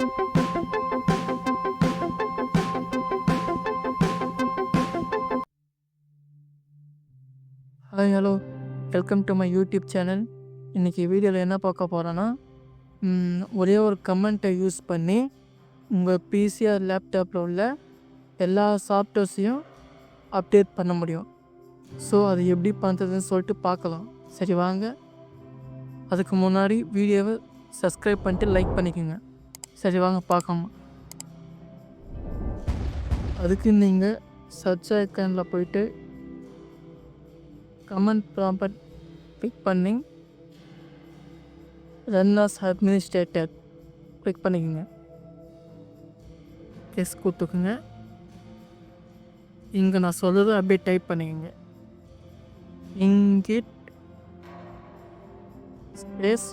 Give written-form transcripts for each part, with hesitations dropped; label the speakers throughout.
Speaker 1: Hi hello, welcome to my YouTube channel. இன்றைக்கி வீடியோவில் என்ன பார்க்க போகிறோன்னா, ஒரே ஒரு கமெண்ட்டை யூஸ் பண்ணி உங்கள் பிசி ஆர் லேப்டாப்பில் உள்ள எல்லா சாஃப்ட்வேர்ஸையும் அப்டேட் பண்ண முடியும். ஸோ அது எப்படி பண்ணுறதுன்னு சொல்லிட்டு பார்க்கலாம். சரி வாங்க. அதுக்கு முன்னாடி வீடியோவை சப்ஸ்கிரைப் பண்ணிட்டு லைக் பண்ணிக்கோங்க. சரி வாங்க பார்க்கலாம். அதுக்கு நீங்கள் சர்ச் ஐக்கானில் போயிட்டு கமெண்ட் ப்ராம்பட் கிளிக் பண்ணி ரன் அஸ் அட்மினிஸ்ட்ரேட்டர் கிளிக் பண்ணிக்கோங்க. எஸ் கொடுத்துக்குங்க. இங்கே நான் சொல்கிறது அப்படியே டைப் பண்ணிக்கோங்க. விங்கெட் ஸ்பேஸ்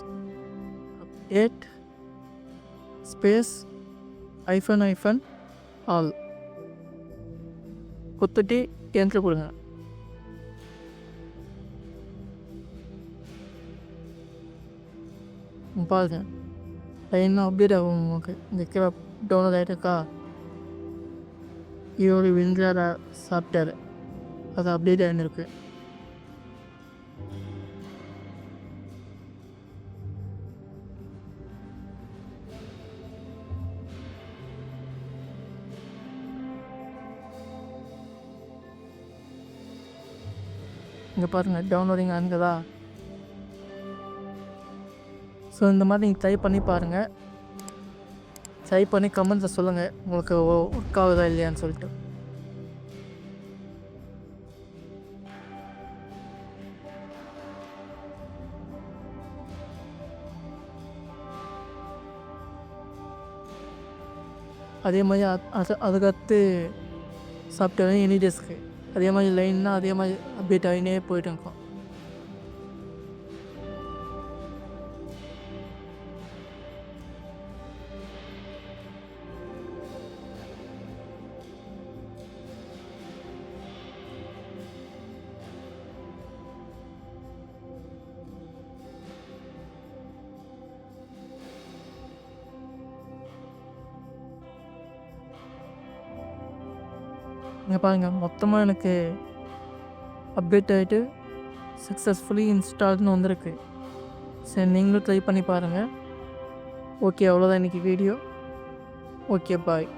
Speaker 1: அப்டேட் ஸ்பேஸ் -- ஆல் கொடுத்துட்டு என்ட்ரு கொடுங்க. பாருங்க, லைனாக அப்டேட் ஆகும். உங்களுக்கு இந்த கீழே டவுன்லோட் ஆகிட்டுருக்கா, இது ஒரு விங்கர் சாஃப்ட்வேர், அது அப்டேட் ஆகிருக்கு. இங்கே பாருங்கள், டவுன்லோடிங் அங்கதா. ஸோ இந்த மாதிரி நீங்கள் ட்ரை பண்ணி பாருங்கள். ட்ரை பண்ணி கமெண்ட்ஸை சொல்லுங்கள் உங்களுக்கு ஒர்க் ஆகுதா இல்லையான்னு சொல்லிட்டு. அதே மாதிரி அதுக்கடுத்து சாஃப்ட்வேர் எனிடெஸ்க்கு அதே மாதிரி லைன்னா அதே மாதிரி அப்டேட் ஆகினே போயிட்டு இருக்கோம். இங்கே பாருங்கள், மொத்தமாக எனக்கு அப்டேட் ஆகிட்டு சக்ஸஸ்ஃபுல்லி இன்ஸ்டால்னு வந்திருக்கு. சரி, நீங்களும் ட்ரை பண்ணி பாருங்கள். ஓகே, அவ்வளோதான் இன்றைக்கி வீடியோ. ஓகே, பாய்.